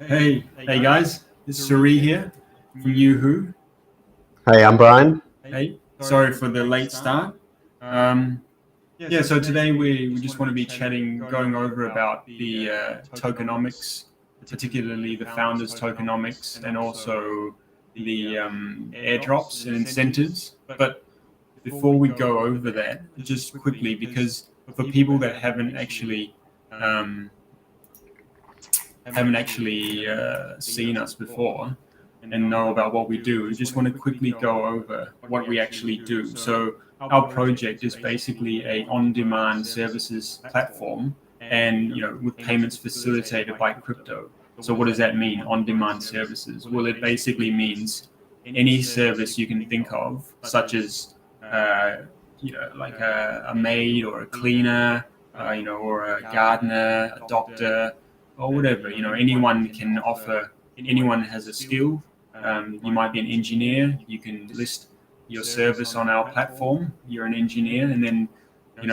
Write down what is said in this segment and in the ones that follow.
Hey guys, it's Seree here from YOUWHO. Hey, I'm Brian. Hey, sorry for the late start. Um, yeah, so today we just want to be chatting, going over about the tokenomics, particularly the founders' tokenomics, and also the airdrops and incentives. But before we go over that, just quickly, because for people that um, haven't actually seen us before and know about what we do, we just want to quickly go over what we actually do. So our project is basically a on-demand services platform, and with payments facilitated by crypto. So what does that mean, on-demand services? Well, it basically means any service you can think of, such as uh, like a maid or a cleaner, or a gardener, a doctor, or whatever. Anyone can offer. Anyone has a skill. You might be an engineer. You can list your service on our platform. You're an engineer, and then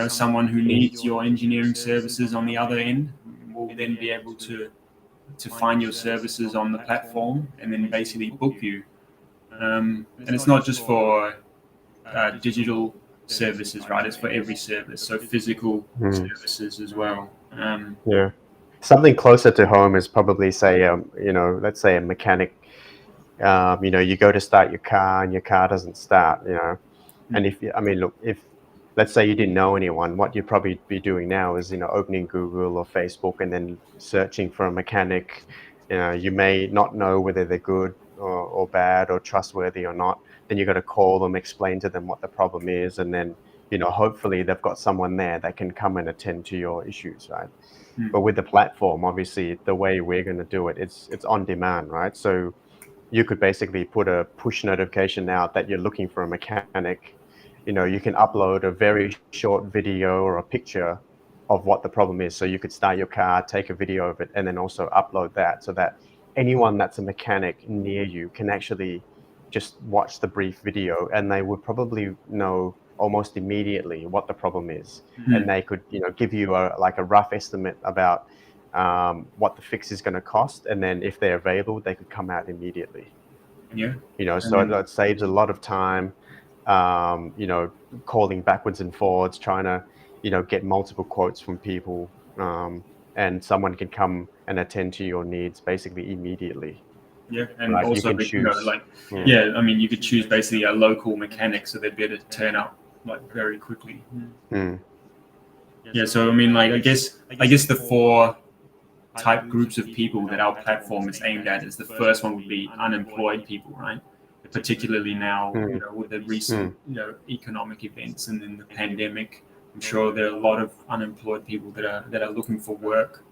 someone who needs your engineering services on the other end will then be able to find your services on the platform and then basically book you. And it's not just for digital services, right? It's for every service, so physical services as well. Yeah. Something closer to home is probably say, let's say a mechanic. You go to start your car and your car doesn't start. And look, if let's say you didn't know anyone, what you'd probably be doing now is, opening Google or Facebook and then searching for a mechanic. You may not know whether they're good or bad or trustworthy or not. Then you got to call them, explain to them what the problem is, and then hopefully they've got someone there that can come and attend to your issues, right? But with the platform, obviously, the way we're going to do it, it's on demand, right? So you could basically put a push notification out that you're looking for a mechanic. You can upload a very short video or a picture of what the problem is. So you could start your car, take a video of it, and then also upload that so that anyone that's a mechanic near you can actually just watch the brief video, and they would probably know almost immediately what the problem is. And they could, give you a rough estimate about what the fix is going to cost, and then if they're available, they could come out immediately. Yeah. So it saves a lot of time, calling backwards and forwards, trying to, get multiple quotes from people, and someone can come and attend to your needs basically immediately. Yeah, and Right? You also, can choose. you could choose basically a local mechanic, so they'd be able to turn up very quickly. Yeah, so I guess the four type groups of people that our platform is aimed at is, the first one would be unemployed people, right? Particularly now, with the recent, economic events and then the pandemic, I'm sure there are a lot of unemployed people that are looking for work.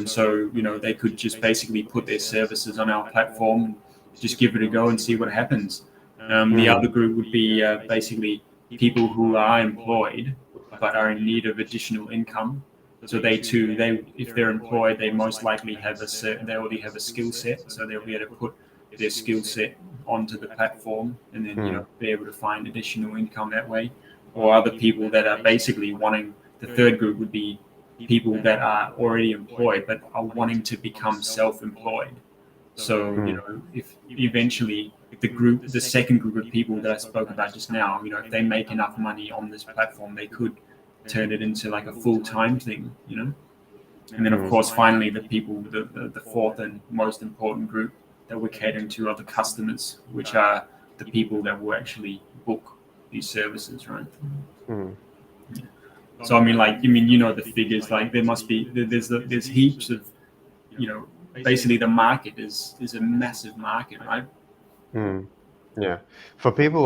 So they could just basically put their services on our platform and just give it a go and see what happens. The other group would be basically people who are employed but are in need of additional income. So if they're employed, they most likely they already have a skill set, so they'll be able to put their skill set onto the platform and then be able to find additional income that way. Or other people that are basically wanting. The third group would be people that are already employed but are wanting to become self-employed. So if eventually the second group of people that I spoke about just now, if they make enough money on this platform, they could turn it into like a full-time thing. And then, of course, finally, the fourth and most important group that we're catering to are the customers, which are the people that will actually book these services, right? So the figures. Like there's heaps of, basically the market is a massive market, right? Yeah. For people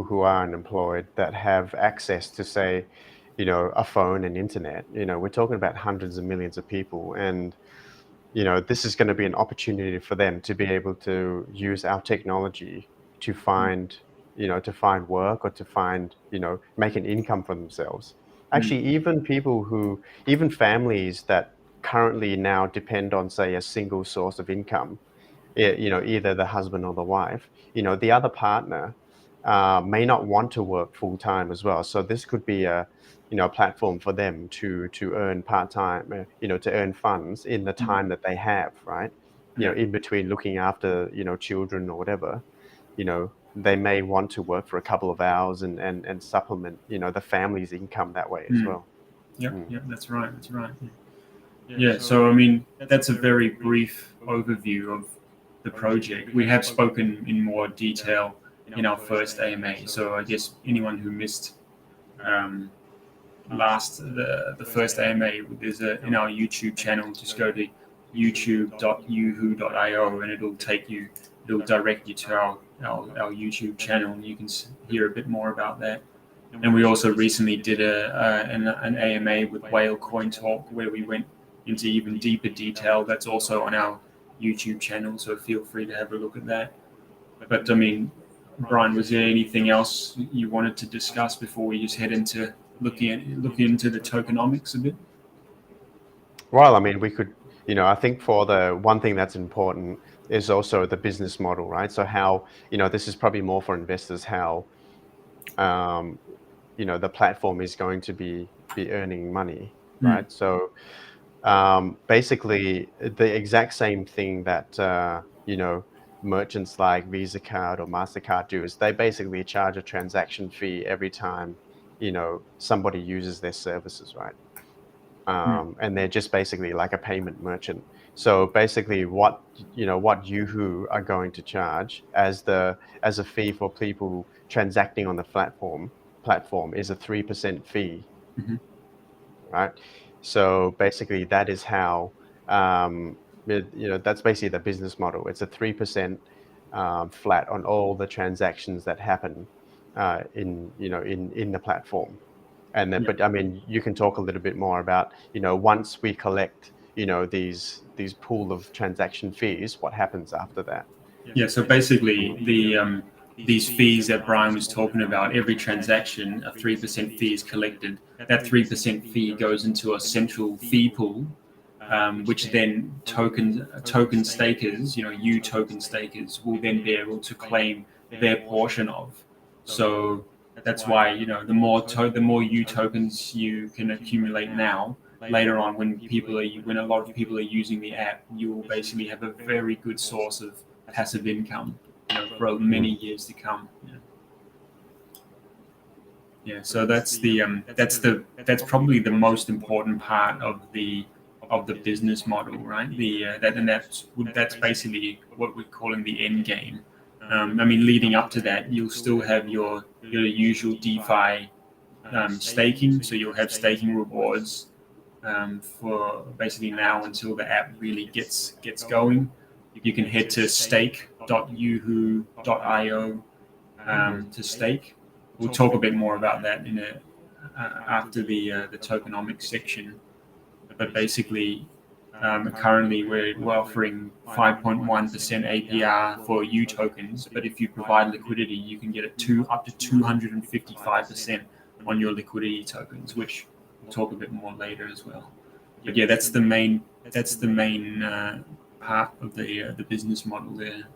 who are unemployed that have access to, say, a phone and internet, we're talking about hundreds of millions of people. And, this is going to be an opportunity for them to be able to use our technology to find, to find work or to find, make an income for themselves. Actually, even families that currently now depend on, say, a single source of income, either the husband or the wife, the other partner may not want to work full time as well. So this could be platform for them to earn part-time, to earn funds in the time that they have, right? In between looking after, children or whatever, they may want to work for a couple of hours and supplement, the family's income that way as well. Yep, that's right. Yeah, so I mean, that's a very brief overview of the project. We have spoken in more detail in our first AMA, so I guess anyone who missed the first AMA, there's in our YouTube channel, just go to youtube.youwho.io and it'll direct you to our YouTube channel, and you can hear a bit more about that. And we also recently did an AMA with Whale Coin Talk, where we went into even deeper detail. That's also on our YouTube channel, so feel free to have a look at that. But I mean, Brian, was there anything else you wanted to discuss before we just head into looking into the tokenomics a bit? Well, I mean, we could, I think for the one thing that's important is also the business model, right? So how, this is probably more for investors, how, the platform is going to be earning money, right? So basically the exact same thing that, merchants like Visa card or MasterCard do is they basically charge a transaction fee every time, somebody uses their services, right? And they're just basically like a payment merchant. So basically what YOUWHO are going to charge as a fee for people transacting on the platform is a 3% fee, right? So basically that is how, that's basically the business model. It's a 3% flat on all the transactions that happen in the platform. And then, but I mean, you can talk a little bit more about, once we collect, these pool of transaction fees, what happens after that? Yeah, so basically these fees that Brian was talking about, every transaction, a 3% fee is collected. That 3% fee goes into a central fee pool, which then token stakers, you token stakers, will then be able to claim their portion of. So that's why, the more you tokens you can accumulate now, later on when a lot of people are using the app, you will basically have a very good source of passive income, for many years to come. Yeah, so that's probably the most important part of the business model, right? That's basically what we're calling the end game. I mean, leading up to that, you'll still have your usual DeFi staking. So you'll have staking rewards for basically now until the app really gets going. You can head to stake.youwho.io to stake. We'll talk a bit more about that after the tokenomics section. But basically, currently we're offering 5.1% APR for U tokens. But if you provide liquidity, you can get it up to 255% on your liquidity tokens, which we'll talk a bit more later as well. But yeah, that's the main part of the business model there.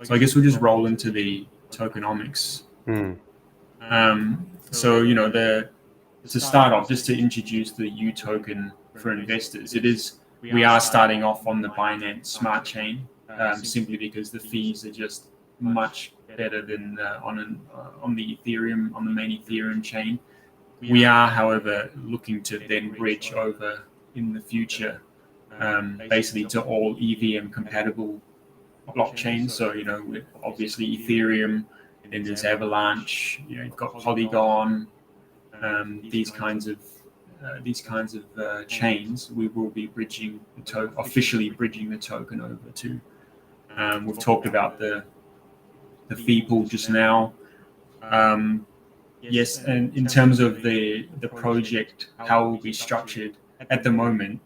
So I guess we'll just roll into the tokenomics. So to start off, just to introduce the U token for investors, we are starting off on the Binance Smart Chain, simply because the fees are just much better than on the main Ethereum chain. We are, however, looking to then bridge over in the future, basically to all EVM compatible blockchains. So with obviously Ethereum, and then there's Avalanche. You've got Polygon. These kinds of chains, we will be officially bridging the token over to. We've talked about the fee pool just now. Yes, and in terms of the project, how it will be structured at the moment,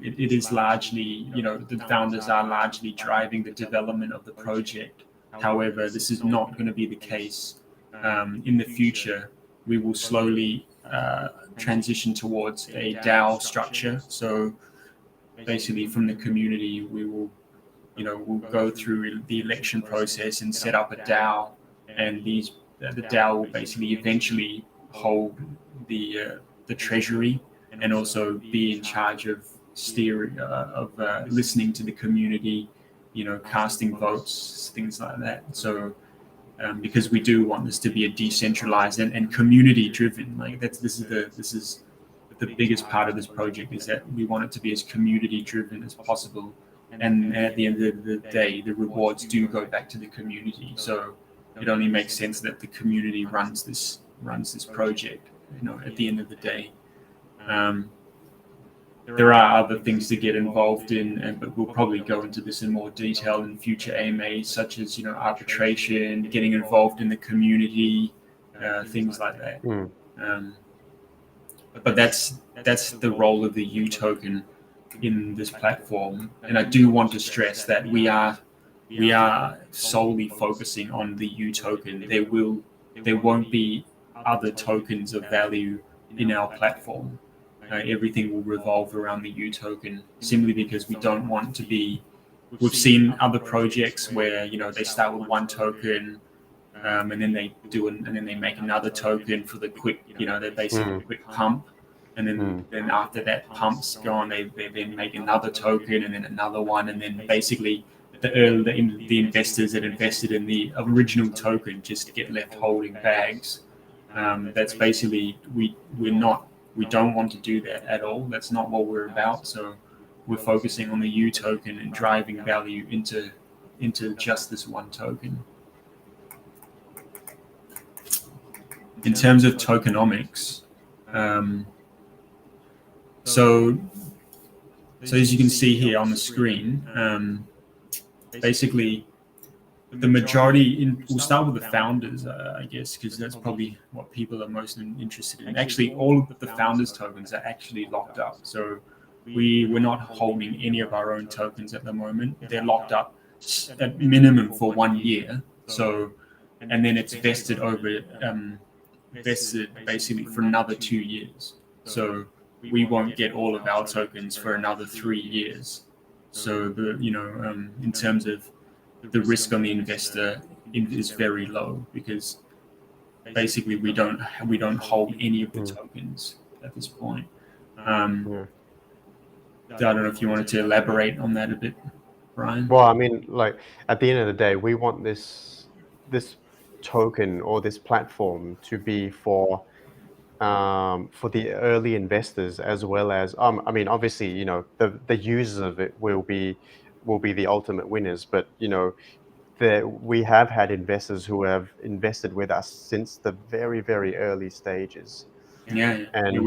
it is largely, the founders are largely driving the development of the project. However, this is not going to be the case in the future. We will slowly transition towards a DAO structure. So basically from the community, we'll go through the election process and set up a DAO, and the DAO will basically eventually hold the treasury and also be in charge of steering listening to the community, casting votes, things like that. So because we do want this to be a decentralized and community driven, like this is the biggest part of this project, is that we want it to be as community driven as possible. And at the end of the day, the rewards do go back to the community. So it only makes sense that the community runs this project, at the end of the day. There are other things to get involved in, but we'll probably go into this in more detail in future AMAs, such as arbitration, getting involved in the community, things like that. But that's the role of the U token in this platform, and I do want to stress that we are solely focusing on the U token. There won't be other tokens of value in our platform. Everything will revolve around the U token, simply because we don't want to be. We've seen other projects where they start with one token, and then they and then they make another token for the quick, they're basically quick pump, and then after that pump's gone, they then make another token and then another one, and then basically the investors that invested in the original token just get left holding bags. That's basically we don't want to do that at all. That's not what we're about. So we're focusing on the U token and driving value into just this one token. In terms of tokenomics, so as you can see here on the screen, basically the majority we'll start with the founders, I guess, because that's probably what people are most interested in. Actually, all of the founders tokens are actually locked up. So we're not holding any of our own tokens at the moment. They're locked up at minimum for 1 year. So, and then it's vested basically for another 2 years. So we won't get all of our tokens for another 3 years. So in terms of the risk on the investor is very low, because basically we don't hold any of the tokens at this point. I don't know if you wanted to elaborate on that a bit, Brian. Well, I mean, like at the end of the day, we want this token or this platform to be for the early investors, as well as I mean, obviously, the users of it will be the ultimate winners, but we have had investors who have invested with us since the very, very early stages. And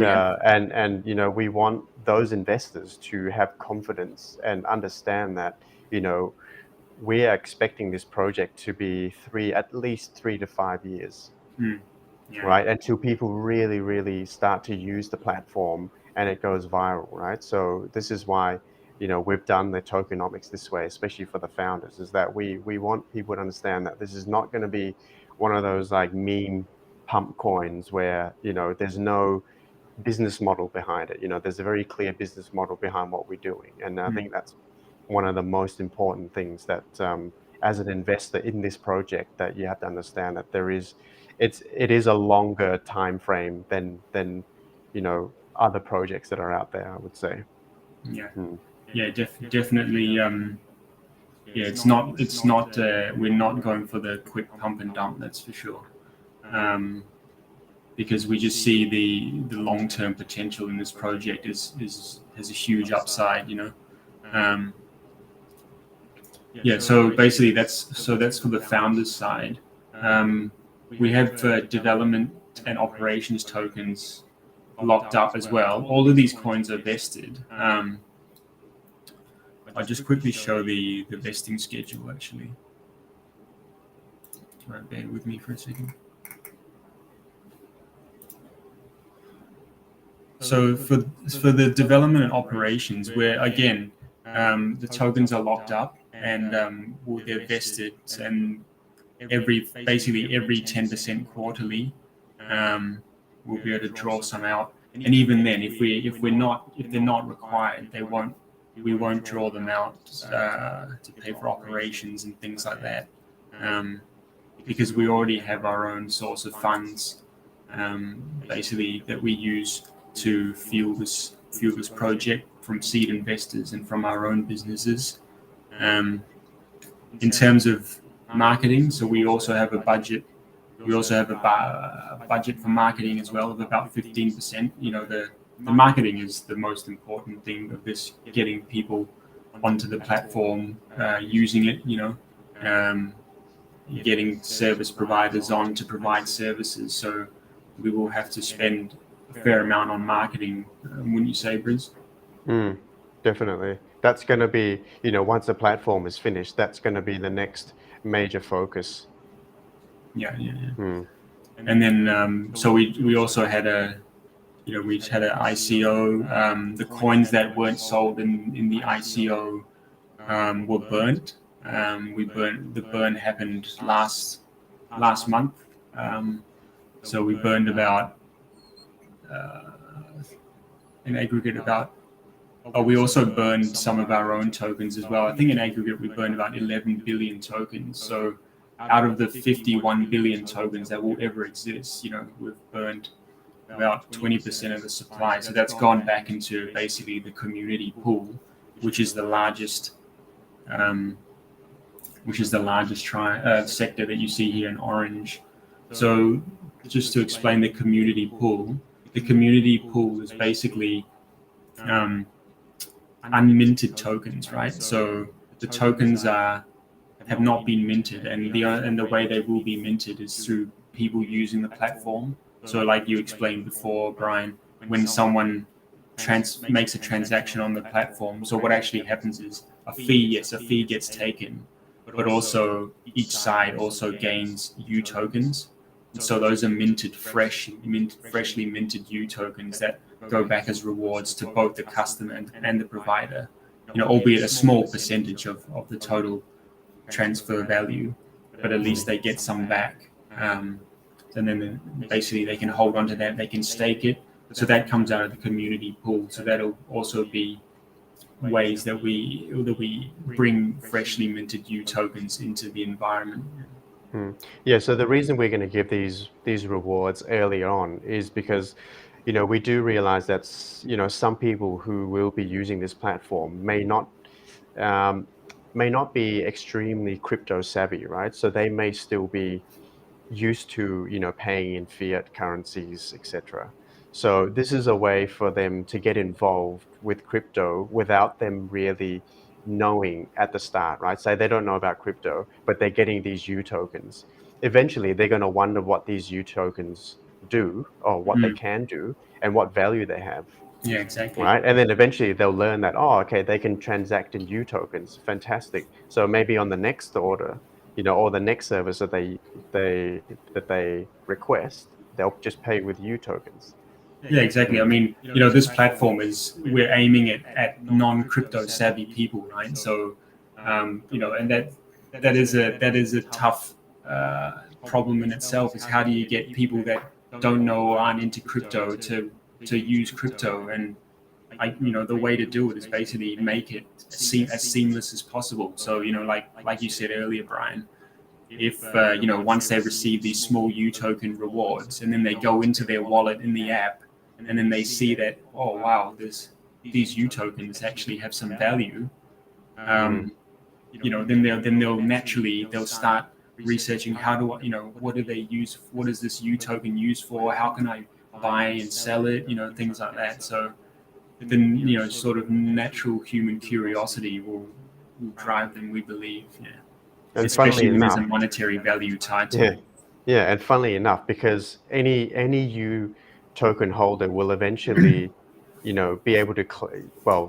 we want those investors to have confidence and understand that we are expecting this project to be at least 3 to 5 years. Right, until people really, really start to use the platform and it goes viral, right? So this is why we've done the tokenomics this way, especially for the founders, is that we want people to understand that this is not going to be one of those like meme pump coins where there's no business model behind it. There's a very clear business model behind what we're doing, and I think that's one of the most important things that as an investor in this project, that you have to understand that it is a longer time frame than other projects that are out there, I would say. Definitely. It's not we're not going for the quick pump and dump, that's for sure, because we just see the long-term potential in this project has a huge upside. So basically that's for the founders side. We have development and operations tokens locked up as well. All of these coins are vested. I'll just quickly show the vesting schedule, actually. Right, bear with me for a second. So for the development and operations, where again the tokens are locked up and they're vested, and basically every 10% quarterly, we'll be able to draw some out. And even then, if they're not required, we won't draw them out to pay for operations and things like that, because we already have our own source of funds basically that we use to fuel this project from seed investors and from our own businesses. In terms of marketing, so we also have a budget. We also have a budget for marketing as well of about 15%. You know, the marketing is the most important thing of this, getting people onto the platform, using it, you know, getting service providers on to provide services. So we will have to spend a fair amount on marketing, wouldn't you say, Briz? Definitely. That's going to be, you know, once the platform is finished, that's going to be the next major focus. Yeah. And then, so we also had we had an ICO. The coins that weren't sold in the ICO were burnt. The burn happened last month. So we burned about, in aggregate about. Oh, we also burned some of our own tokens as well. I think in aggregate we burned about 11 billion tokens. So out of the 51 billion tokens that will ever exist, you know, we've burned about 20% of the supply. So that's gone back into basically the community pool, which is the largest sector that you see here in orange. So just to explain the community pool is basically unminted tokens, right? So the tokens have not been minted, and the way they will be minted is through people using the platform. So like you explained before, Brian, when someone makes a transaction on the platform, so what actually happens is a fee gets taken, but also each side also gains U tokens. So those are freshly minted U tokens that go back as rewards to both the customer and the provider, you know, albeit a small percentage of the total transfer value, but at least they get some back. And then basically they can hold on to that, they can stake it. So that comes out of the community pool. So that'll also be ways that we bring freshly minted U tokens into the environment. Yeah, so the reason we're going to give these rewards early on is because, you know, we do realize that, you know, some people who will be using this platform may not be extremely crypto savvy, right? So they may still be used to, you know, paying in fiat currencies, etc. So this is a way for them to get involved with crypto without them really knowing at the start, right? Say they don't know about crypto, but they're getting these U tokens. Eventually, they're going to wonder what these U tokens do, or what they can do, and what value they have. Yeah, exactly. Right, and then eventually they'll learn that, oh, okay, they can transact in U tokens. Fantastic. So maybe on the next order, you know, or the next service that they request, they'll just pay with U tokens. Yeah, exactly. I mean, you know, this platform we're aiming it at non-crypto savvy people, right? So, you know, and that is a tough problem in itself. Is how do you get people that don't know or aren't into crypto to use crypto? And you know, the way to do it is basically make it as seamless as possible. So, you know, like you said earlier, Brian, if you know, once they receive these small U token rewards, and then they go into their wallet in the app, and then they see that, oh wow, these U tokens actually have some value, you know, then they'll start researching what do they use, what is this U token used for, how can I buy and sell it, you know, things like that. So then, you know, sort of natural human curiosity will drive them, we believe. Yeah. And especially when there's a monetary value tied to it. Yeah, and funnily enough, because any U token holder will eventually, you know, be able to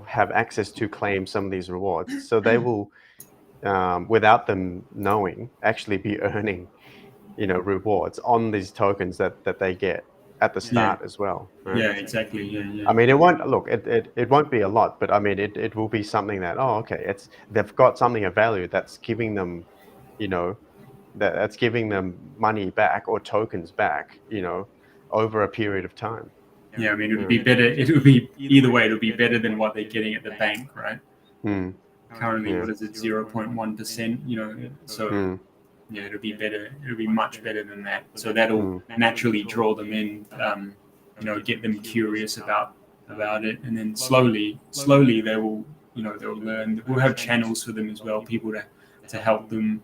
have access to claim some of these rewards. So they will, without them knowing, actually be earning, you know, rewards on these tokens that they get at the start as well. Right? Yeah, exactly. Yeah. I mean, it won't be a lot, but I mean, it will be something that, oh, okay, they've got something of value that's giving them, you know, that's giving them money back or tokens back, you know, over a period of time. Yeah, I mean, it would be better. It would be either way. It would be better than what they're getting at the bank, right? Currently, what is it, 0.1%? You know, so yeah, it'll be better. It'll be much better than that. So that'll naturally draw them in, get them curious about it, and then slowly they will, they'll learn. We'll have channels for them as well, people to help them.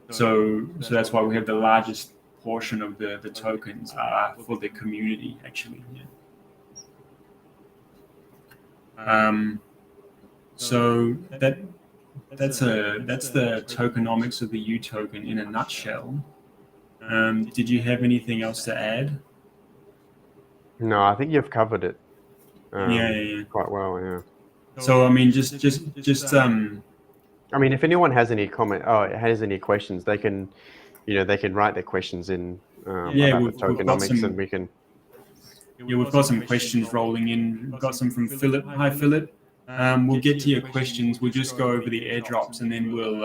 So that's why we have the largest portion of the tokens are for the community, actually. So that's the tokenomics of the U token in a nutshell. Did you have anything else to add? No, I think you've covered it. Quite well. Yeah. So I mean, just I mean, if anyone has any has any questions, they can write their questions in about the tokenomics, and we can. Yeah, we've got some questions rolling in. We've got some from Philip. Hi, Philip. We'll get to your questions. We'll just go over the airdrops, and then we'll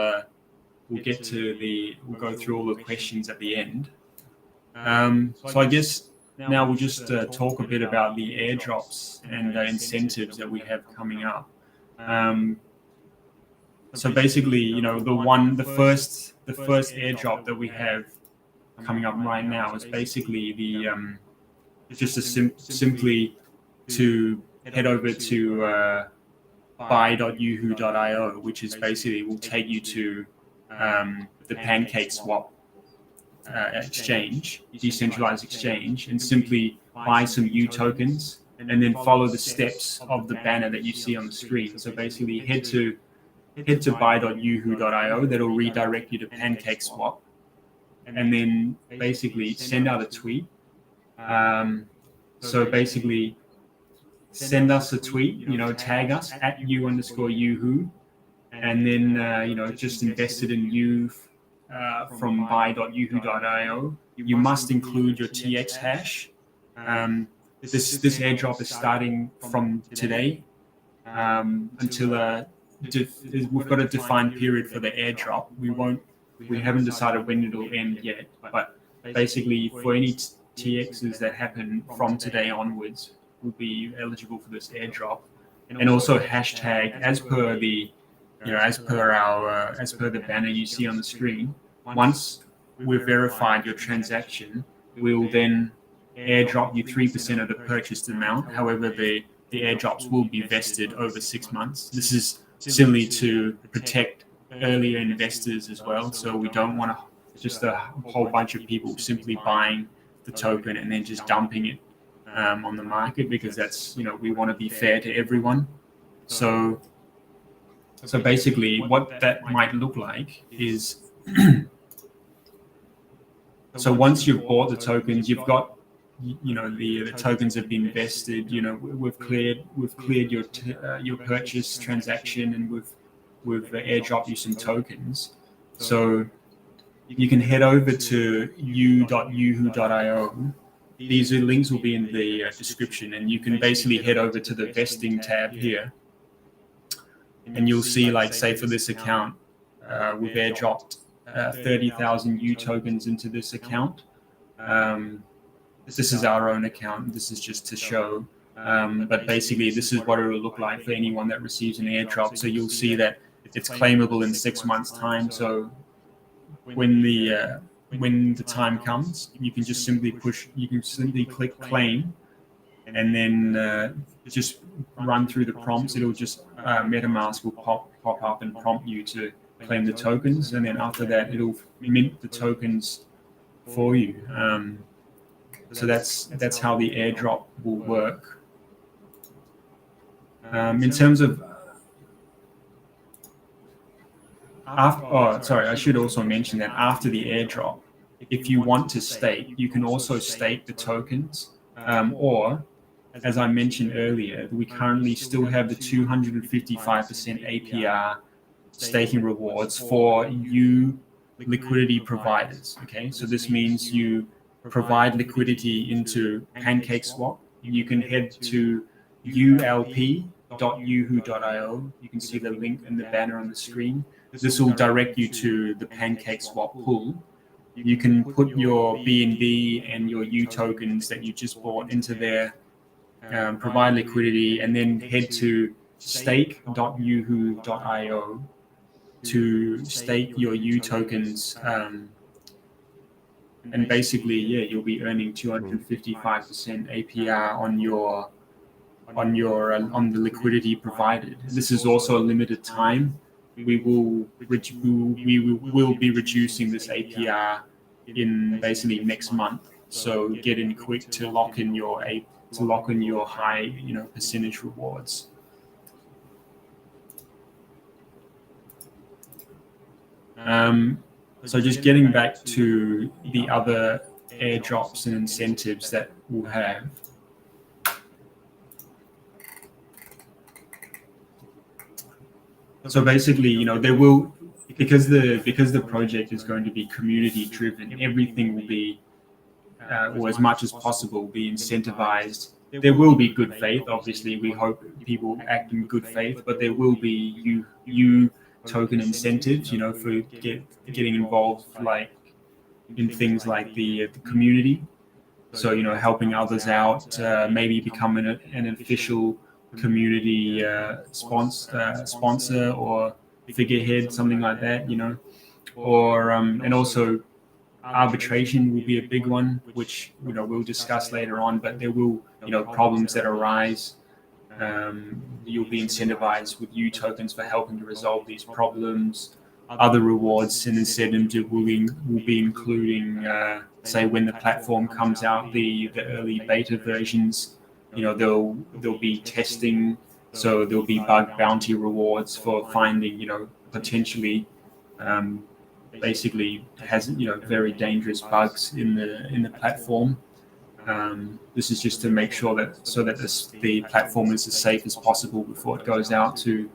go through all the questions at the end. So I guess now we'll just talk a bit about the airdrops and the incentives that we have coming up. So basically, the first airdrop that we have coming up right now is basically simply to head over to buy.youwho.io, which is basically will take you to the PancakeSwap exchange, decentralized exchange, and simply buy some U tokens, and then follow the steps of the banner that you see on the screen. So basically, head to buy.youwho.io. That'll redirect you to PancakeSwap, and then basically send out a tweet. So basically, send us a tweet, tag us at @you_YouWho, and then, just invested in you from buy.youwho.io. You must include your TX hash. This airdrop is starting from today until we've got a defined period for the airdrop. We haven't decided when it'll end yet, but basically for any TXs that happen from today onwards will be eligible for this airdrop. And also hashtag as per the banner you see on the screen. Once we've verified your transaction, we'll then airdrop you 3% of the purchased amount. However, the airdrops will be vested over 6 months. This is simply to protect earlier investors as well. So we don't want just a whole bunch of people simply buying the token and then just dumping it on the market, because that's, we want to be fair to everyone. So basically what that might look like is so once you've bought the tokens, you've got, the tokens have been vested, we've cleared your purchase transaction, and we've airdropped you some tokens. So you can head over to you.youwho.io. These links will be in the description, and you can basically head over to the vesting tab here, and you'll see, like, say for this account, we've airdropped 30,000 U tokens into this account. This is our own account. This is just to show, but basically this is what it will look like for anyone that receives an airdrop. So you'll see that it's claimable in 6 months' time. So when the time comes, you can just simply click claim, and then just run through the prompts. It'll just MetaMask will pop up and prompt you to claim the tokens, and then after that it'll mint the tokens for you. So that's how the airdrop will work. In terms of I should also mention that after the airdrop, if you want to stake, you can also stake the tokens, or, as I mentioned earlier, we currently still have the 255% APR staking rewards for you liquidity providers. Okay, so this means you provide liquidity into PancakeSwap. You can head to ulp.youwho.io. You can see the link in the banner on the screen. This will direct you to the PancakeSwap pool. You can put your BNB and your U tokens that you just bought into there, provide liquidity, and then head to stake.youwho.io. to stake your U tokens, and basically, yeah, you'll be earning 255% APR on the liquidity provided. This is also a limited time. We will be reducing this APR in basically next month. So get in quick to lock in your high percentage rewards. So just getting back to the other airdrops and incentives that we'll have. So basically, there will, because the project is going to be community driven, everything will be, or as much as possible, be incentivized. There will be good faith. Obviously, we hope people act in good faith, but there will be you token incentives, for getting involved, like in things like the community. So helping others out, maybe becoming an official community sponsor or figurehead, something like that, or and also arbitration will be a big one, which we'll discuss later on. But there will problems that arise. You'll be incentivized with U tokens for helping to resolve these problems. Other rewards and incentives will be including, say, when the platform comes out, the early beta versions. There'll be testing, so there'll be bug bounty rewards for finding potentially basically has very dangerous bugs in the platform. This is just to make sure that the platform is as safe as possible before it goes out to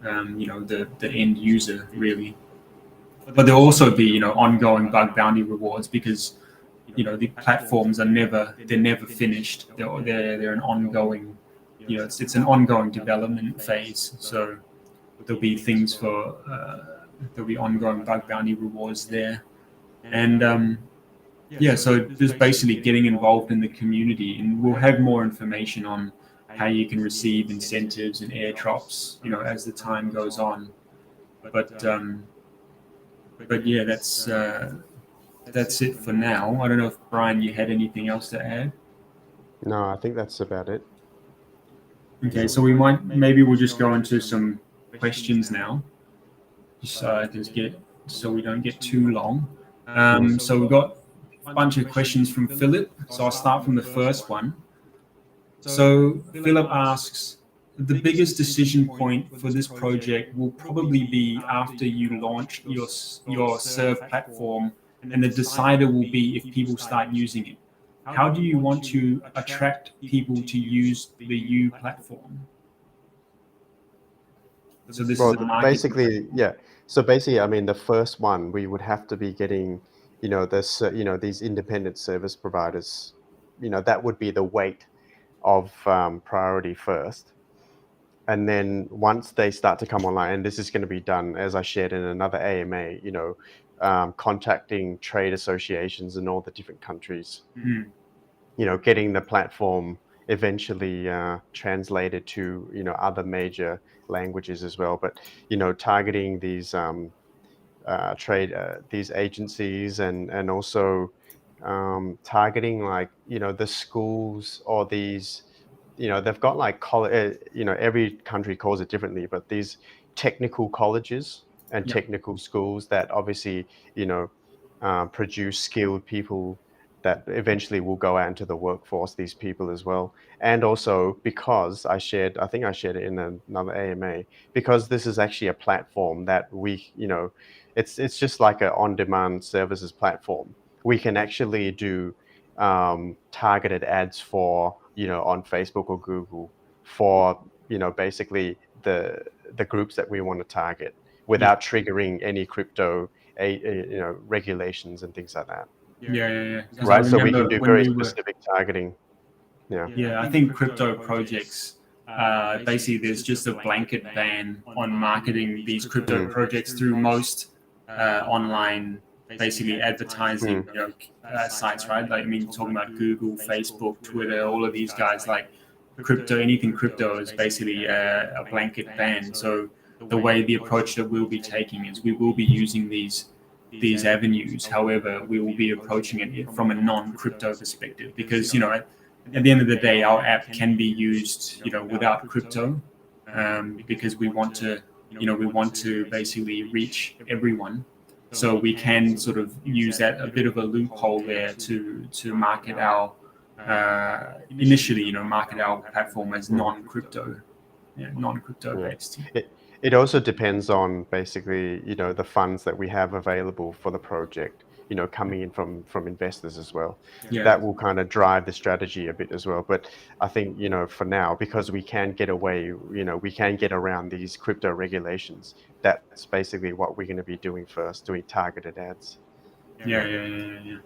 the end user, really. But there'll also be ongoing bug bounty rewards, because the platforms are never finished. They're an ongoing, it's an ongoing development phase. So there'll be things for there'll be ongoing bug bounty rewards there. And so just basically getting involved in the community, and we'll have more information on how you can receive incentives and airdrops, as the time goes on. But yeah, that's it for now. I don't know if, Brian, you had anything else to add? No, I think that's about it. Okay, so maybe we'll just go into some questions now, so we don't get too long. So we've got a bunch of questions from Philip. So I'll start from the first one. So Philip asks, the biggest decision point for this project will probably be after you launch your Serve platform, and the decider will be if people start using it. How do you want to attract people to use the U platform? So this is basically, yeah. So basically, I mean, the first one, we would have to be getting, these independent service providers, that would be the weight of priority first. And then once they start to come online, and this is going to be done, as I shared in another AMA, contacting trade associations in all the different countries, getting the platform eventually translated to, other major languages as well. But, targeting these these agencies, and also targeting, like, the schools, or these, they've got like college, every country calls it differently, but these technical colleges and technical schools that obviously, produce skilled people that eventually will go out into the workforce, these people as well. And also, because I think I shared it in another AMA, because this is actually a platform that we, it's just like an on-demand services platform. We can actually do targeted ads for, on Facebook or Google for, basically the groups that we want to target, without triggering any crypto, regulations and things like that. Yeah. Right. So we can do very specific targeting. Yeah, I think crypto projects, basically there's just a blanket ban on marketing these crypto projects through most online, basically advertising sites, right? Like, I mean, talking about Google, Facebook, Twitter, all of these guys, like anything crypto is basically a blanket ban. So the approach that we'll be taking is we will be using these avenues. However, we will be approaching it from a non-crypto perspective, because at the end of the day, our app can be used without crypto, because we want to basically reach everyone. So we can sort of use that a bit of a loophole there to market our initially market our platform as non-crypto based. It also depends on basically the funds that we have available for the project, coming in from investors as well. That will kind of drive the strategy a bit as well. But I think for now, because we can get away, we can get around these crypto regulations, that's basically what we're going to be doing first, doing targeted ads. Yeah.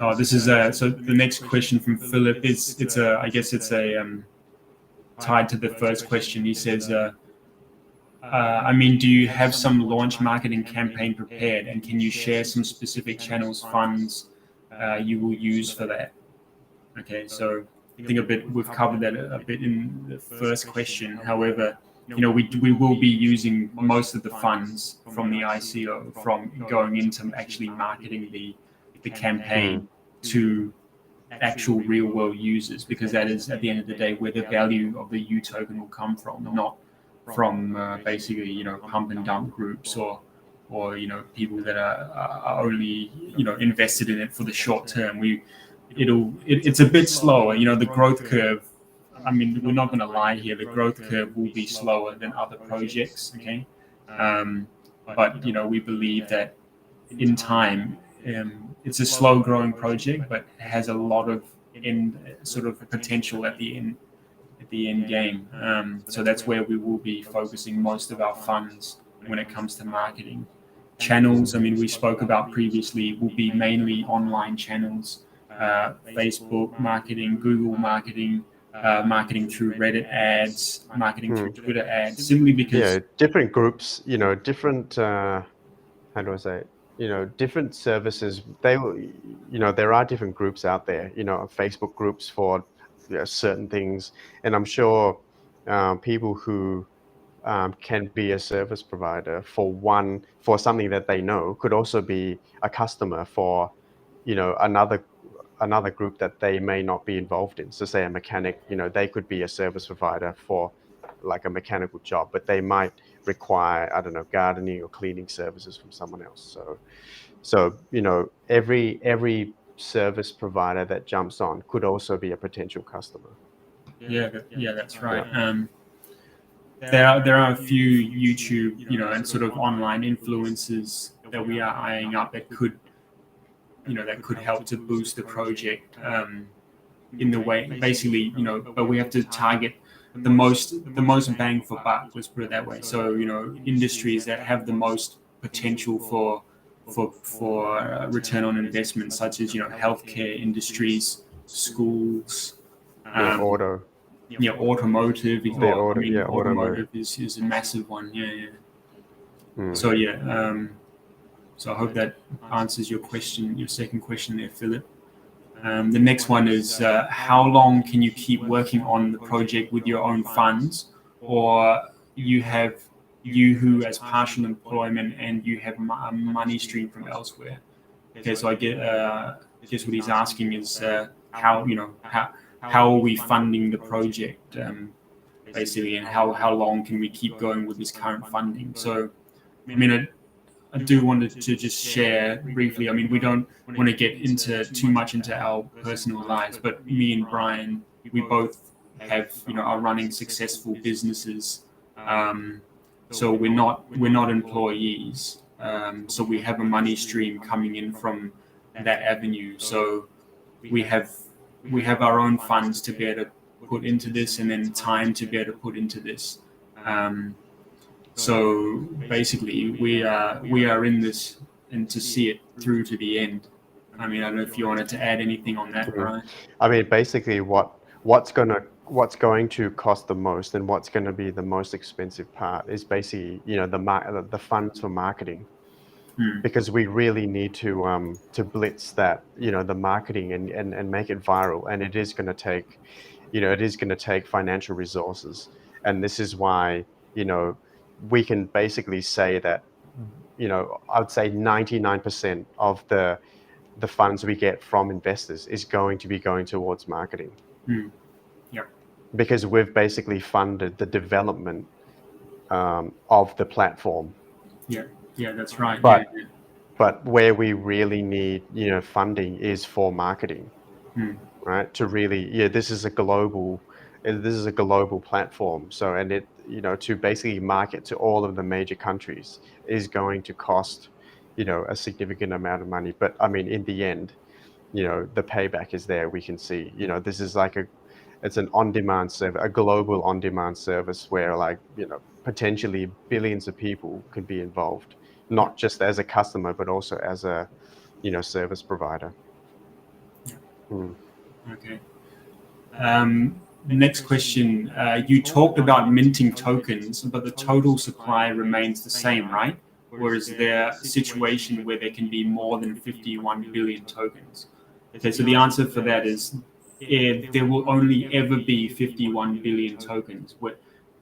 Oh, this is so the next question from Philip is I guess it's tied to the first question. He says, do you have some launch marketing campaign prepared, and can you share some specific channels, funds you will use for that? Okay, so I think we've covered that a bit in the first question. However, we will be using most of the funds from the ICO from going into actually marketing the campaign to actual real world users, because that is at the end of the day where the value of the U token will come from, not from basically pump and dump groups or people that are only invested in it for the short term. It's a bit slower. The growth curve, we're not going to lie here, the growth curve will be slower than other projects. Okay, but we believe that in time, it's a slow growing project, but has a lot of potential at the end game. So that's where we will be focusing most of our funds when it comes to marketing. Channels, we spoke about previously, will be mainly online channels, Facebook marketing, Google marketing, marketing through Reddit ads, marketing through Twitter ads, simply because different groups, different how do I say it? Different services, there are different groups out there, Facebook groups for certain things, and I'm sure people who can be a service provider for something that they know could also be a customer for another group that they may not be involved in. So say a mechanic, they could be a service provider for like a mechanical job, but they might require, I don't know, gardening or cleaning services from someone else. So every service provider that jumps on could also be a potential customer. Yeah, that's right. There are a few YouTube, and sort of online influencers that we are eyeing up that could help to boost the project in the way, basically, but we have to target the most bang for buck. Let's put it that way. So industries that have the most potential for return on investment, such as healthcare industries, schools, automotive. Automotive is a massive one. So I hope that answers your question, your second question there, Philip. The next one is, how long can you keep working on the project with your own funds, or you have YOUWHO as partial employment and you have a money stream from elsewhere? Okay, so I guess what he's asking is how are we funding the project, basically, and how long can we keep going with this current funding? So I do want to just share briefly. We don't want to get too much into our personal lives, but me and Brian, we both are running successful businesses. So we're not employees. So we have a money stream coming in from that avenue. So we have our own funds to be able to put into this, and then time to be able to put into this. So basically, we are in this and to see it through to the end. I don't know if you wanted to add anything on that, Brian. Basically, what's going to cost the most and what's going to be the most expensive part is basically the funds for marketing, because we really need to blitz that the marketing and make it viral, and it is going to take financial resources, and this is why we can basically say that, I would say 99% of the funds we get from investors is going to be going towards marketing. Yeah. Because we've basically funded the development of the platform. Yeah, that's right. But where we really need, funding is for marketing, right? To really, this is a global platform. So, and it, to basically market to all of the major countries is going to cost, a significant amount of money. But I mean, in the end, the payback is there. We can see, this is like it's an on-demand service, a global on-demand service where, like, potentially billions of people could be involved, not just as a customer, but also as a, service provider. Okay. Next question. You talked about minting tokens, but the total supply remains the same, right? Or is there a situation where there can be more than 51 billion tokens? Okay, so the answer for that is there will only ever be 51 billion tokens.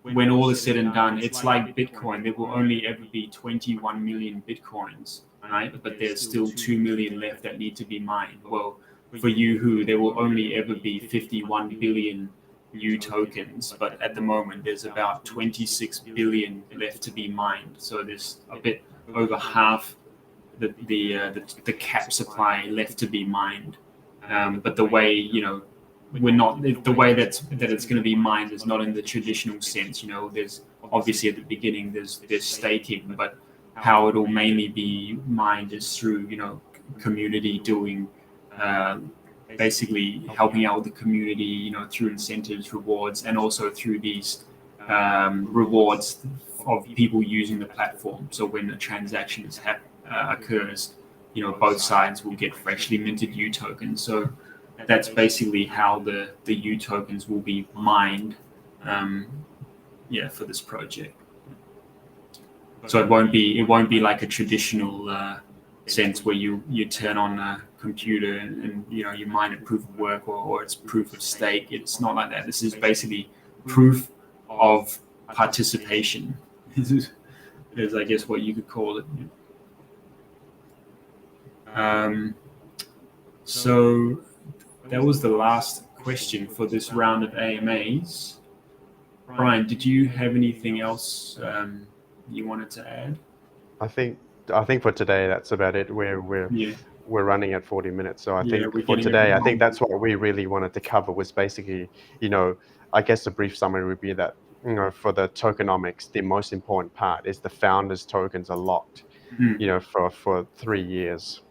When all is said and done, it's like Bitcoin. There will only ever be 21 million Bitcoins, right? But there's still 2 million left that need to be mined. Well, for YOUWHO, there will only ever be 51 billion YOU tokens, but at the moment there's about 26 billion left to be mined. So there's a bit over half the cap supply left to be mined. But the way, the way that it's going to be mined is not in the traditional sense. There's obviously at the beginning there's staking, but how it'll mainly be mined is through, community doing, basically helping out with the community, through incentives, rewards, and also through these rewards of people using the platform. So when a transaction occurs, both sides will get freshly minted YOU tokens. So that's basically how the YOU tokens will be mined, for this project. So it won't be like a traditional sense where you turn on a computer and you mine a proof of work or it's proof of stake. It's not like that. This is basically proof of participation. is I guess what you could call it. So that was the last question for this round of AMAs. Brian, did you have anything else you wanted to add? I think for today that's about it. We're running at 40 minutes, so I think for today, I think that's what we really wanted to cover was basically, I guess a brief summary would be that, for the tokenomics, the most important part is the founders' tokens are locked, for 3 years.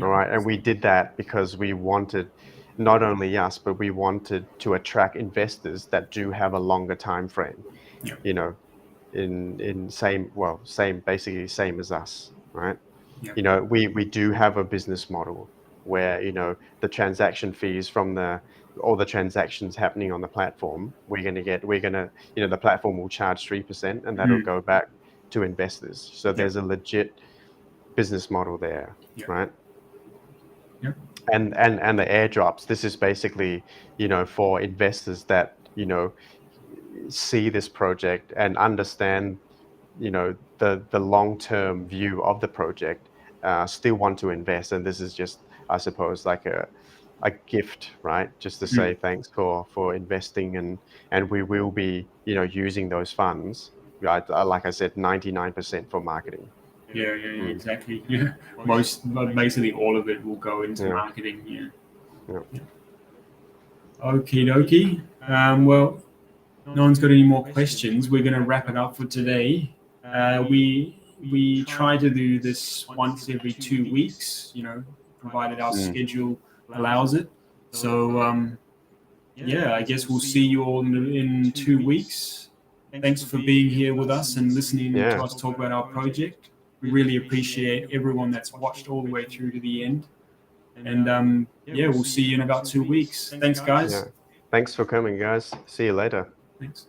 All right, and we did that because we wanted, not only us, but we wanted to attract investors that do have a longer time frame. Basically same as us, right? We do have a business model where, the transaction fees from all the transactions happening on the platform, the platform will charge 3% and that'll go back to investors. So there's a legit business model there, right? And the airdrops, this is basically, for investors that, see this project and understand, the long-term view of the project, still want to invest. And this is just, I suppose, like a gift, right? Just to say thanks for investing, and we will be, using those funds, right? Like I said, 99% for marketing. Yeah, exactly. Yeah, basically all of it will go into marketing. Okie dokie. Well, no one's got any more questions. We're going to wrap it up for today. We try to do this once every 2 weeks, provided our schedule allows it. So, I guess we'll see you all in 2 weeks. Thanks for being here with us and listening to us talk about our project. We really appreciate everyone that's watched all the way through to the end. And we'll see you in about 2 weeks. Thanks, guys. Thanks for coming, guys. See you later. Thanks.